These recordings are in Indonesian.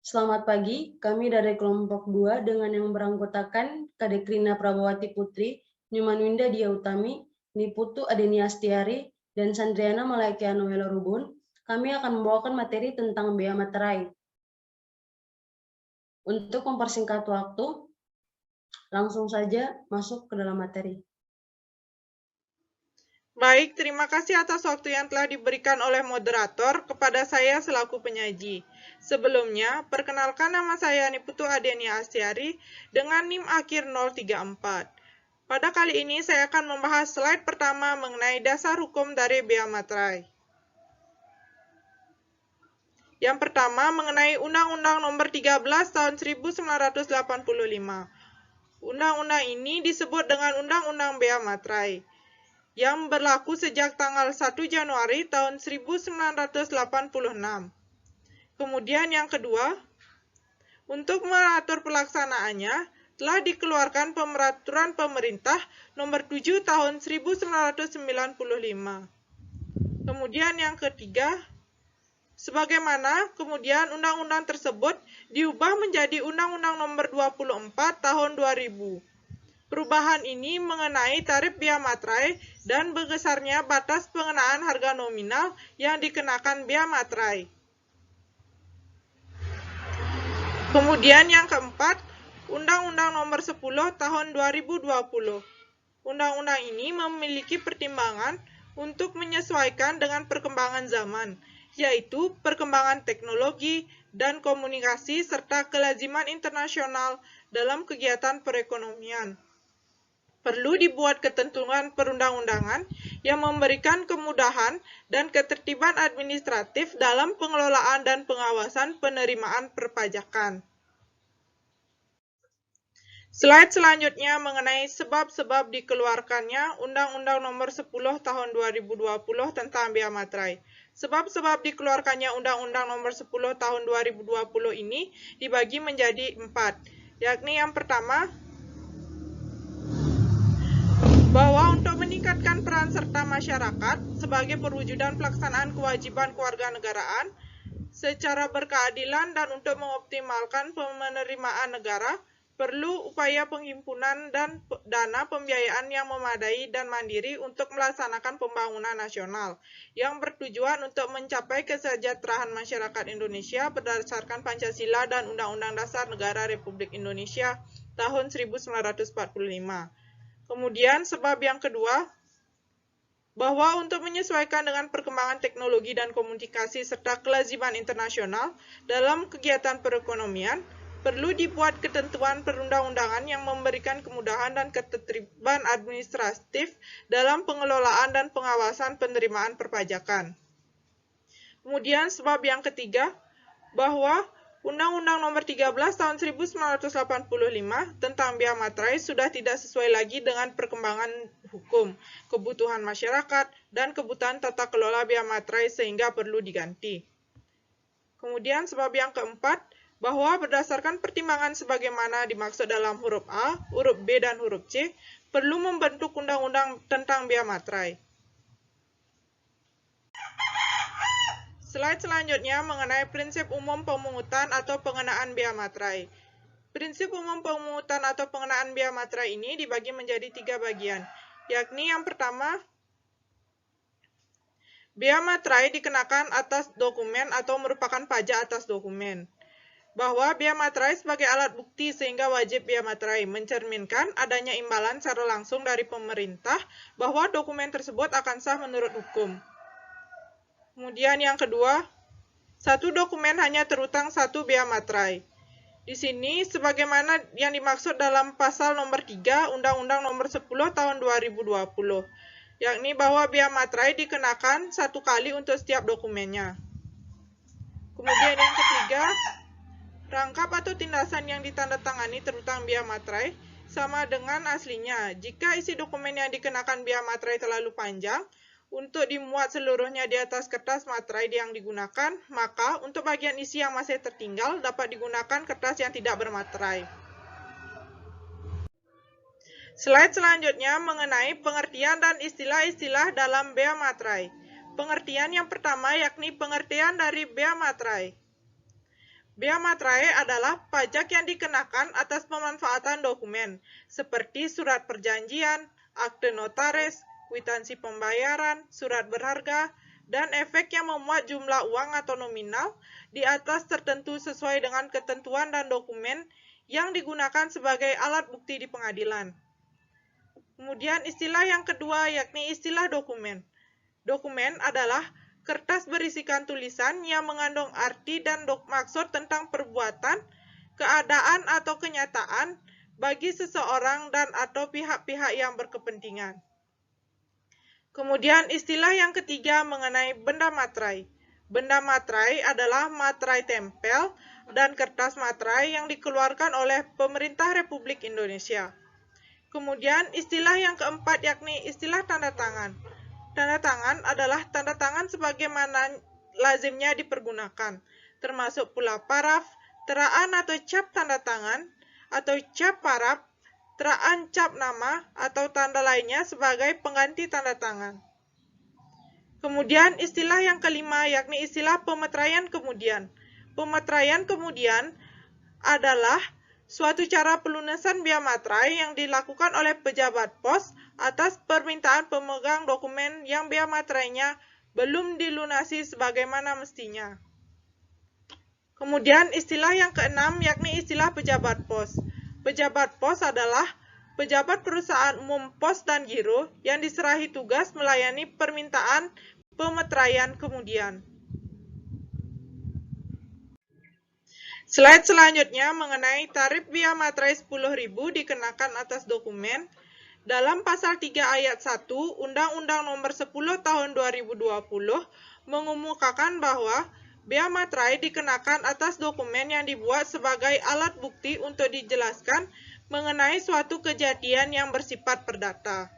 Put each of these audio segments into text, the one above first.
Selamat pagi, kami dari kelompok 2 dengan yang beranggotakan Kadek Rina Prabawati Putri, Nyuman Winda Dia Utami, Niputu Adenia Astiari, dan Sandriana Malaikia Noela Rubun. Kami akan membawakan materi tentang bea materai. Untuk mempersingkat waktu, langsung saja masuk ke dalam materi. Baik, terima kasih atas waktu yang telah diberikan oleh moderator kepada saya selaku penyaji. Sebelumnya, perkenalkan nama saya Niputu Adenia Astiari dengan NIM akhir 034. Pada kali ini saya akan membahas slide pertama mengenai dasar hukum dari bea materai. Yang pertama mengenai Undang-Undang Nomor 13 Tahun 1985. Undang-undang ini disebut dengan Undang-Undang Bea Materai, yang berlaku sejak tanggal 1 Januari tahun 1986. Kemudian yang kedua, untuk mengatur pelaksanaannya, telah dikeluarkan Peraturan Pemerintah Nomor 7 Tahun 1995. Kemudian yang ketiga, sebagaimana kemudian undang-undang tersebut diubah menjadi Undang-Undang Nomor 24 Tahun 2000. Perubahan ini mengenai tarif bea materai dan bergesernya batas pengenaan harga nominal yang dikenakan bea materai. Kemudian yang keempat, Undang-Undang Nomor 10 Tahun 2020. Undang-undang ini memiliki pertimbangan untuk menyesuaikan dengan perkembangan zaman, yaitu perkembangan teknologi dan komunikasi serta kelaziman internasional dalam kegiatan perekonomian. Perlu dibuat ketentuan perundang-undangan yang memberikan kemudahan dan ketertiban administratif dalam pengelolaan dan pengawasan penerimaan perpajakan. Slide selanjutnya mengenai sebab-sebab dikeluarkannya Undang-Undang Nomor 10 Tahun 2020 tentang bea materai. Sebab-sebab dikeluarkannya Undang-Undang Nomor 10 Tahun 2020 ini dibagi menjadi 4, yakni yang pertama, bahwa untuk meningkatkan peran serta masyarakat sebagai perwujudan pelaksanaan kewajiban kewarganegaraan secara berkeadilan dan untuk mengoptimalkan penerimaan negara, perlu upaya penghimpunan dan dana pembiayaan yang memadai dan mandiri untuk melaksanakan pembangunan nasional yang bertujuan untuk mencapai kesejahteraan masyarakat Indonesia berdasarkan Pancasila dan Undang-Undang Dasar Negara Republik Indonesia tahun 1945. Kemudian sebab yang kedua, bahwa untuk menyesuaikan dengan perkembangan teknologi dan komunikasi serta kelaziman internasional dalam kegiatan perekonomian, perlu dibuat ketentuan perundang-undangan yang memberikan kemudahan dan ketertiban administratif dalam pengelolaan dan pengawasan penerimaan perpajakan. Kemudian sebab yang ketiga, bahwa Undang-Undang Nomor 13 Tahun 1985 tentang bea materai sudah tidak sesuai lagi dengan perkembangan hukum, kebutuhan masyarakat, dan kebutuhan tata kelola bea materai sehingga perlu diganti. Kemudian sebab yang keempat, bahwa berdasarkan pertimbangan sebagaimana dimaksud dalam huruf A, huruf B, dan huruf C, perlu membentuk undang-undang tentang bea materai. Slide selanjutnya mengenai prinsip umum pemungutan atau pengenaan bea materai. Prinsip umum pemungutan atau pengenaan bea materai ini dibagi menjadi 3 bagian, yakni yang pertama, bea materai dikenakan atas dokumen atau merupakan pajak atas dokumen. Bahwa bea materai sebagai alat bukti sehingga wajib bea materai mencerminkan adanya imbalan secara langsung dari pemerintah bahwa dokumen tersebut akan sah menurut hukum. Kemudian yang kedua, satu dokumen hanya terutang satu bea materai. Di sini sebagaimana yang dimaksud dalam pasal nomor 3 Undang-Undang Nomor 10 Tahun 2020, yakni bahwa bea materai dikenakan satu kali untuk setiap dokumennya. Kemudian yang ketiga, rangkap atau tindasan yang ditandatangani terutang bea materai sama dengan aslinya. Jika isi dokumen yang dikenakan bea materai terlalu panjang untuk dimuat seluruhnya di atas kertas materai yang digunakan, maka untuk bagian isi yang masih tertinggal dapat digunakan kertas yang tidak bermaterai. Slide selanjutnya mengenai pengertian dan istilah-istilah dalam bea materai. Pengertian yang pertama yakni pengertian dari bea materai. Bea materai adalah pajak yang dikenakan atas pemanfaatan dokumen, seperti surat perjanjian, akte notaris, kwitansi pembayaran, surat berharga, dan efek yang memuat jumlah uang atau nominal di atas tertentu sesuai dengan ketentuan dan dokumen yang digunakan sebagai alat bukti di pengadilan. Kemudian istilah yang kedua yakni istilah dokumen. Dokumen adalah kertas berisikan tulisan yang mengandung arti dan maksud tentang perbuatan, keadaan atau kenyataan bagi seseorang dan atau pihak-pihak yang berkepentingan. Kemudian istilah yang ketiga mengenai benda materai. Benda materai adalah materai tempel dan kertas materai yang dikeluarkan oleh Pemerintah Republik Indonesia. Kemudian istilah yang keempat yakni istilah tanda tangan. Tanda tangan adalah tanda tangan sebagaimana lazimnya dipergunakan, termasuk pula paraf, teraan atau cap tanda tangan, atau cap paraf, teraan cap nama, atau tanda lainnya sebagai pengganti tanda tangan. Kemudian istilah yang kelima yakni istilah pemeteraian kemudian. Pemeteraian kemudian adalah suatu cara pelunasan bea materai yang dilakukan oleh pejabat pos atas permintaan pemegang dokumen yang bea materainya belum dilunasi sebagaimana mestinya. Kemudian istilah yang keenam yakni istilah pejabat pos. Pejabat pos adalah pejabat perusahaan umum pos dan giro yang diserahi tugas melayani permintaan pemeteraian kemudian. Slide selanjutnya mengenai tarif bea materai 10.000 dikenakan atas dokumen. Dalam pasal 3 ayat 1 Undang-Undang Nomor 10 Tahun 2020 mengemukakan bahwa bea materai dikenakan atas dokumen yang dibuat sebagai alat bukti untuk dijelaskan mengenai suatu kejadian yang bersifat perdata.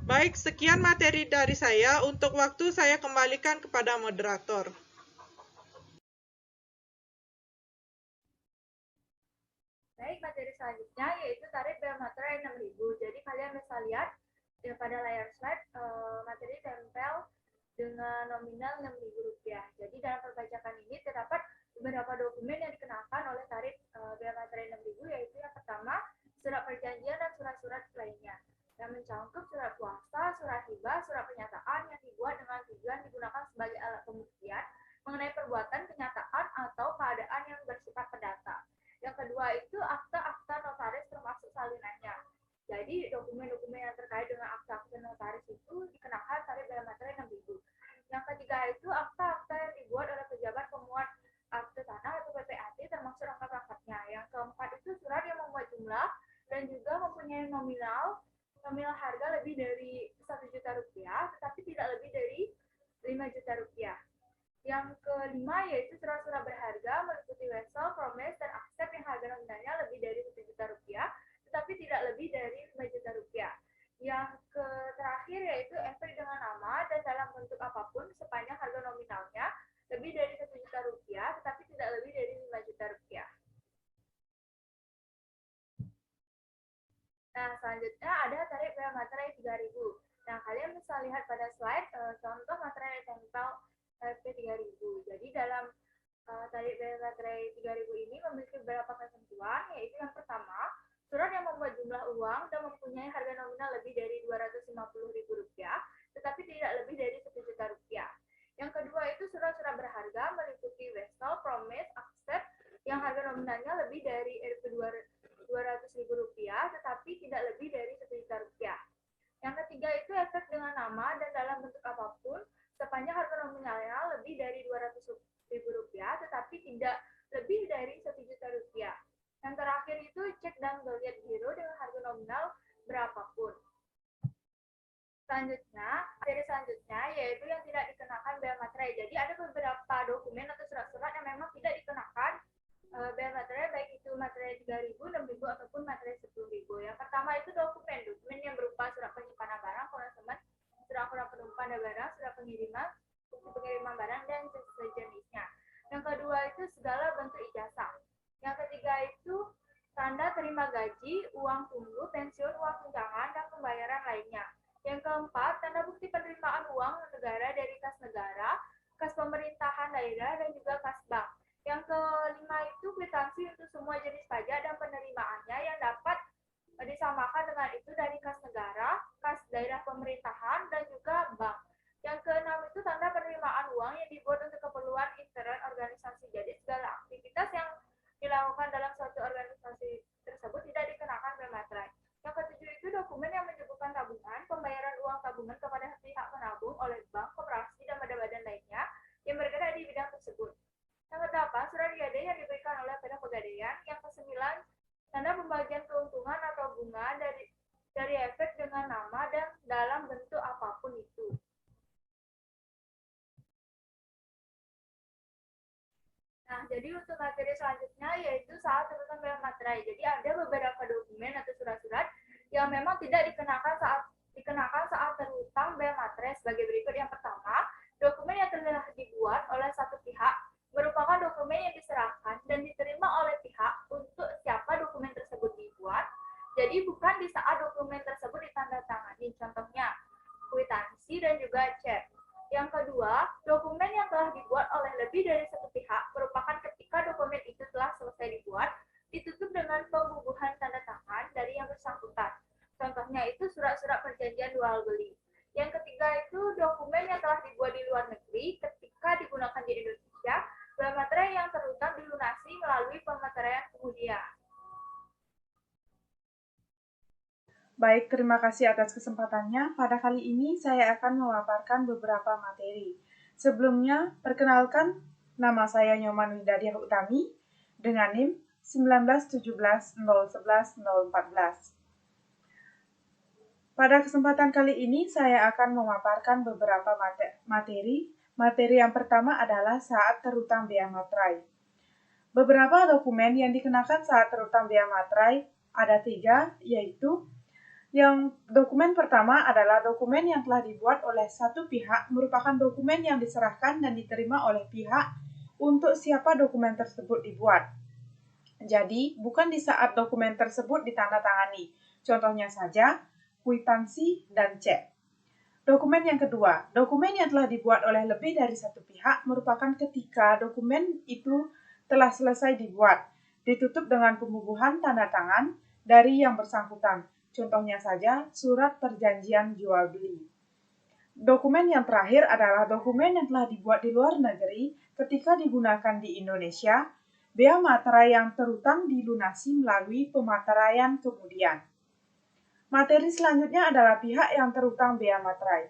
Baik, sekian materi dari saya. Untuk waktu saya kembalikan kepada moderator. Baik, materi selanjutnya yaitu tarif bea materai 6.000. Jadi kalian bisa lihat ya, pada layar slide materi tempel dengan nominal Rp6.000. Jadi dalam perpajakan ini terdapat beberapa dokumen yang dikenakan oleh tarif bea materai 6.000, yaitu yang pertama surat perjanjian dan surat-surat lainnya yang mencakup surat kuasa, surat hibah, surat pernyataan yang dibuat dengan tujuan digunakan sebagai alat pembuktian mengenai perbuatan, kenyataan, atau keadaan yang bersifat perdata. Yang kedua itu akta-akta notaris termasuk salinannya. Jadi dokumen-dokumen yang terkait dengan akta-akta notaris itu dikenakan tarif bea materai 6.000. Yang ketiga itu akta-akta yang dibuat oleh pejabat pemuat akte tanah atau PPAT termasuk rangkap-rangkapnya. Yang keempat itu surat yang memuat jumlah dan juga mempunyai nominal harga lebih dari Rp1.000.000 tetapi tidak lebih dari Rp5.000.000. Yang kelima yaitu surat-surat berharga meliputi wesel, promes, dan aksep yang harga nominalnya lebih dari Rp1.000.000 tetapi tidak lebih dari Rp5.000.000. Yang terakhir yaitu efek dengan nama dan dalam bentuk apapun sepanjang harga nominalnya lebih dari Rp1.000.000 tetapi tidak lebih dari Rp5.000.000. Nah, selanjutnya ada tarif bea materai 3.000. Nah, kalian bisa lihat pada slide contoh materai tempel P3000. Jadi dalam tarif bea materai 3000 ini memiliki beberapa ketentuan, yaitu yang pertama, surat yang membuat jumlah uang dan mempunyai harga nominal lebih dari Rp250.000, tetapi tidak lebih dari Rp1.000.000. Yang kedua itu surat-surat berharga meliputi wesel, promes, aksep yang harga nominalnya lebih dari Rp200.000, tetapi tidak lebih dari Rp1.000.000. Yang ketiga itu efek dengan nama dan dalam bentuk apapun sepanjang harga nominalnya lebih dari Rp200.000, tetapi tidak lebih dari Rp1.000.000. Yang terakhir itu cek dan geliat giro dengan harga nominal berapapun. Materi selanjutnya yaitu yang tidak dikenakan bea materai. Jadi ada beberapa dokumen atau surat-surat yang memang tidak dikenakan bea materai, baik itu materai 3.000, 6.000 ataupun materai 10.000. Yang pertama itu dokumen yang berupa surat penyimpanan barang, konsumen, surat akurat penumpang barang, surat pengiriman, bukti pengiriman barang, dan sejenisnya. Yang kedua itu segala bentuk ijazah. Yang ketiga itu tanda terima gaji, uang tunggu, pensiun, uang tunjangan, dan pembayaran lainnya. Yang keempat, tanda bukti penerimaan uang negara dari kas negara, kas pemerintahan daerah, dan juga kas bank. Yang kelima selanjutnya yaitu saat terutang bea materai. Jadi ada beberapa dokumen atau surat-surat yang memang tidak dikenakan saat terutang bea materai sebagai berikut. Yang pertama, dokumen yang telah dibuat oleh satu pihak merupakan dokumen yang diserahkan dan diterima oleh pihak untuk siapa dokumen tersebut dibuat. Jadi bukan di saat dokumen tersebut ditandatangani. Contohnya, kwitansi dan juga cek. Yang kedua, dokumen yang telah dibuat oleh lebih dari satu pihak merupakan ketika dokumen itu telah selesai dibuat, ditutup dengan pembubuhan tanda tangan dari yang bersangkutan. Contohnya itu surat-surat perjanjian jual beli. Yang ketiga itu dokumen yang telah dibuat di luar negeri ketika digunakan di Indonesia, bea materai yang terutang dilunasi melalui pemateraian kemudian. Baik, terima kasih atas kesempatannya. Pada kali ini saya akan memaparkan beberapa materi. Sebelumnya, perkenalkan nama saya Nyoman Widadiah Utami dengan NIM 1917011014. Pada kesempatan kali ini saya akan memaparkan beberapa materi. Materi yang pertama adalah saat terutang bea materai. Beberapa dokumen yang dikenakan saat terutang bea materai ada 3, yaitu yang dokumen pertama adalah dokumen yang telah dibuat oleh satu pihak, merupakan dokumen yang diserahkan dan diterima oleh pihak untuk siapa dokumen tersebut dibuat. Jadi, bukan di saat dokumen tersebut ditandatangani. Contohnya saja, kwitansi dan cek. Dokumen yang kedua, dokumen yang telah dibuat oleh lebih dari satu pihak merupakan ketika dokumen itu telah selesai dibuat, ditutup dengan pembubuhan tanda tangan dari yang bersangkutan. Contohnya saja, surat perjanjian jual beli. Dokumen yang terakhir adalah dokumen yang telah dibuat di luar negeri ketika digunakan di Indonesia, bea materai yang terutang dilunasi melalui pemateraian kemudian. Materi selanjutnya adalah pihak yang terutang bea materai.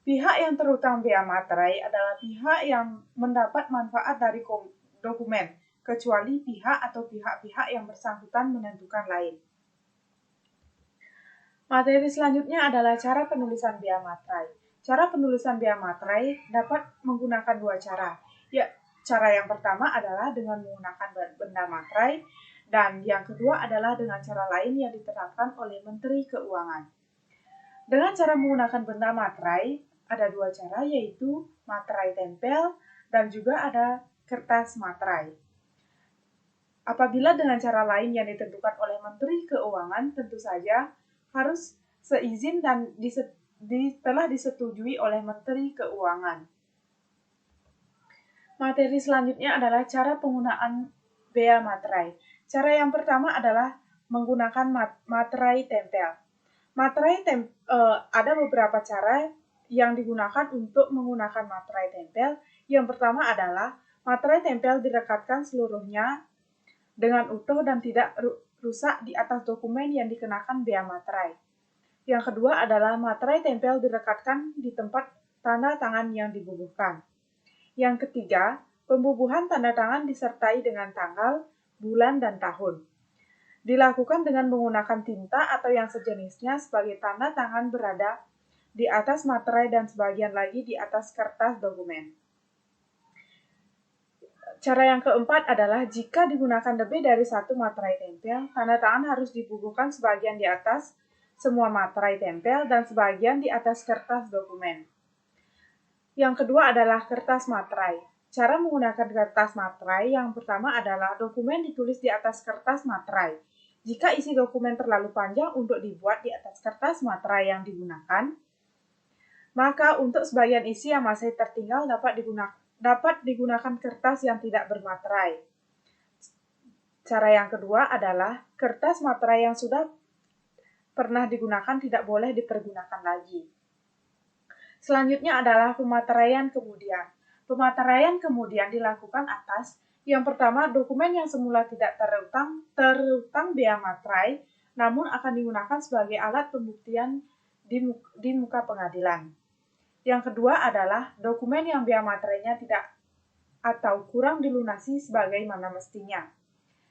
Pihak yang terutang bea materai adalah pihak yang mendapat manfaat dari dokumen, kecuali pihak atau pihak-pihak yang bersangkutan menentukan lain. Materi selanjutnya adalah cara penulisan bea materai. Cara penulisan bea materai dapat menggunakan 2 cara. Ya, cara yang pertama adalah dengan menggunakan benda materai, dan yang kedua adalah dengan cara lain yang diterapkan oleh Menteri Keuangan. Dengan cara menggunakan benda materai, ada 2 cara, yaitu materai tempel dan juga ada kertas materai. Apabila dengan cara lain yang ditentukan oleh Menteri Keuangan, tentu saja harus seizin dan telah disetujui oleh Menteri Keuangan. Materi selanjutnya adalah cara penggunaan bea materai. Cara yang pertama adalah menggunakan materai tempel. Ada beberapa cara yang digunakan untuk menggunakan materai tempel. Yang pertama adalah materai tempel direkatkan seluruhnya dengan utuh dan tidak rusak di atas dokumen yang dikenakan bea materai. Yang kedua adalah materai tempel direkatkan di tempat tanda tangan yang dibubuhkan. Yang ketiga, pembubuhan tanda tangan disertai dengan tanggal, bulan, dan tahun. Dilakukan dengan menggunakan tinta atau yang sejenisnya sebagai tanda tangan berada di atas materai dan sebagian lagi di atas kertas dokumen. Cara yang keempat adalah jika digunakan lebih dari satu materai tempel, tanda tangan harus dibubuhkan sebagian di atas semua materai tempel dan sebagian di atas kertas dokumen. Yang kedua adalah kertas materai. Cara menggunakan kertas materai yang pertama adalah dokumen ditulis di atas kertas materai. Jika isi dokumen terlalu panjang untuk dibuat di atas kertas materai yang digunakan, maka untuk sebagian isi yang masih tertinggal dapat digunakan kertas yang tidak bermaterai. Cara yang kedua adalah kertas materai yang sudah pernah digunakan tidak boleh dipergunakan lagi. Selanjutnya adalah pemateraian kemudian. Pemateraian kemudian dilakukan atas yang pertama, dokumen yang semula tidak terutang bea materai, namun akan digunakan sebagai alat pembuktian di muka pengadilan. Yang kedua adalah dokumen yang bea materainya tidak atau kurang dilunasi sebagaimana mestinya.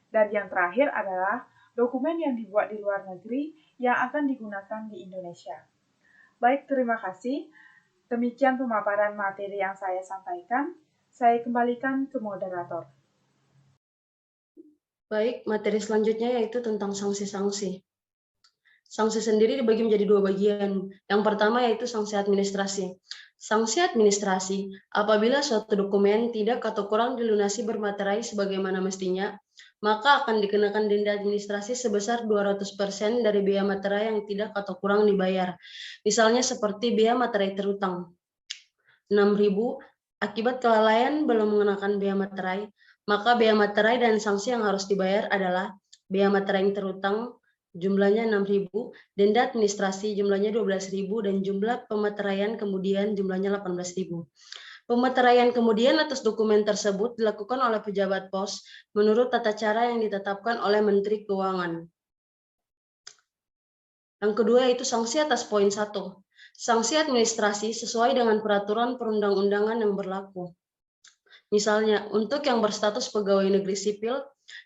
Dan yang terakhir adalah dokumen yang dibuat di luar negeri yang akan digunakan di Indonesia. Baik, terima kasih. Demikian pemaparan materi yang saya sampaikan. Saya kembalikan ke moderator. Baik, materi selanjutnya yaitu tentang sanksi-sanksi. Sanksi sendiri dibagi menjadi dua bagian. Yang pertama yaitu sanksi administrasi. Sanksi administrasi apabila suatu dokumen tidak atau kurang dilunasi bermaterai sebagaimana mestinya, maka akan dikenakan denda administrasi sebesar 200% dari biaya materai yang tidak atau kurang dibayar. Misalnya seperti biaya materai terutang 6.000 akibat kelalaian belum mengenakan biaya materai, maka biaya materai dan sanksi yang harus dibayar adalah biaya materai yang terutang jumlahnya 6.000, denda administrasi jumlahnya 12.000, dan jumlah pemateraian kemudian jumlahnya 18.000. Pemateraian kemudian atas dokumen tersebut dilakukan oleh pejabat pos menurut tata cara yang ditetapkan oleh Menteri Keuangan. Yang kedua yaitu sanksi atas poin 1. Sanksi administrasi sesuai dengan peraturan perundang-undangan yang berlaku. Misalnya, untuk yang berstatus pegawai negeri sipil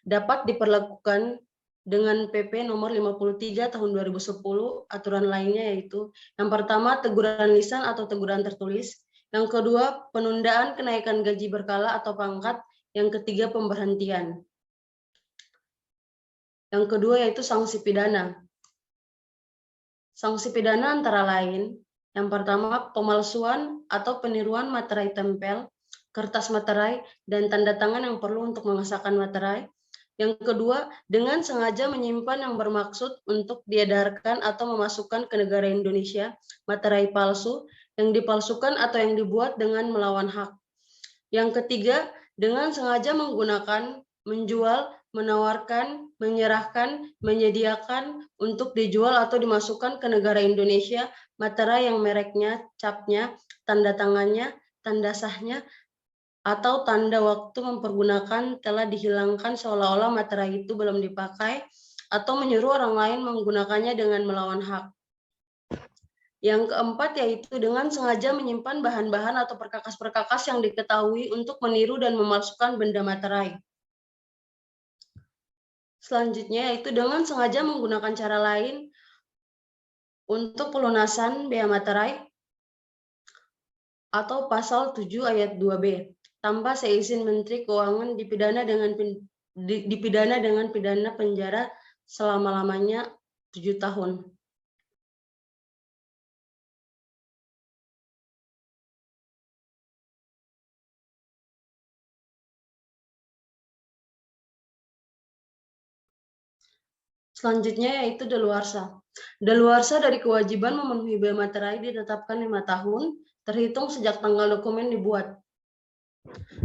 dapat diperlakukan dengan PP nomor 53 tahun 2010, aturan lainnya yaitu yang pertama teguran lisan atau teguran tertulis, yang kedua penundaan kenaikan gaji berkala atau pangkat, yang ketiga pemberhentian. Yang kedua yaitu sanksi pidana. Sanksi pidana antara lain, yang pertama pemalsuan atau peniruan materai tempel, kertas materai, dan tanda tangan yang perlu untuk mengesahkan materai. Yang kedua, dengan sengaja menyimpan yang bermaksud untuk diedarkan atau memasukkan ke negara Indonesia materai palsu yang dipalsukan atau yang dibuat dengan melawan hak. Yang ketiga, dengan sengaja menggunakan, menjual, menawarkan, menyerahkan, menyediakan untuk dijual atau dimasukkan ke negara Indonesia materai yang mereknya, capnya, tanda tangannya, tanda sahnya, atau tanda waktu mempergunakan telah dihilangkan seolah-olah materai itu belum dipakai, atau menyuruh orang lain menggunakannya dengan melawan hak. Yang keempat yaitu dengan sengaja menyimpan bahan-bahan atau perkakas-perkakas yang diketahui untuk meniru dan memalsukan benda materai. Selanjutnya yaitu dengan sengaja menggunakan cara lain untuk pelunasan biaya materai atau pasal 7 ayat 2B tanpa seizin Menteri Keuangan dipidana dengan pidana penjara selama-lamanya 7 tahun. Selanjutnya yaitu daluarsa. Daluarsa dari kewajiban memenuhi biaya materai ditetapkan 5 tahun, terhitung sejak tanggal dokumen dibuat.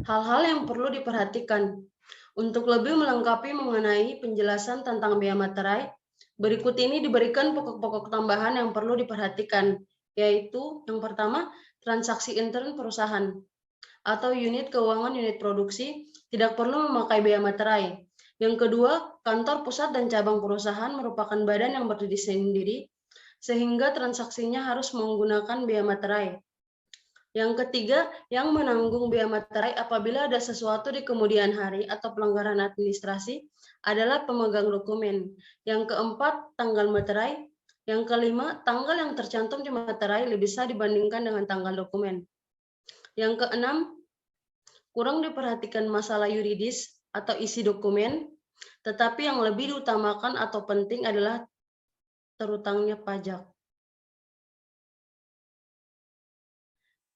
Hal-hal yang perlu diperhatikan. Untuk lebih melengkapi mengenai penjelasan tentang biaya materai, berikut ini diberikan pokok-pokok tambahan yang perlu diperhatikan, yaitu yang pertama, transaksi intern perusahaan atau unit keuangan unit produksi tidak perlu memakai biaya materai. Yang kedua, kantor pusat dan cabang perusahaan merupakan badan yang berdiri sendiri, sehingga transaksinya harus menggunakan biaya materai. Yang ketiga, yang menanggung biaya materai apabila ada sesuatu di kemudian hari atau pelanggaran administrasi adalah pemegang dokumen. Yang keempat, tanggal materai. Yang kelima, tanggal yang tercantum di materai lebih besar dibandingkan dengan tanggal dokumen. Yang keenam, kurang diperhatikan masalah yuridis atau isi dokumen, tetapi yang lebih diutamakan atau penting adalah terutangnya pajak.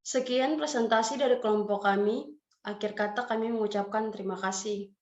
Sekian presentasi dari kelompok kami. Akhir kata kami mengucapkan terima kasih.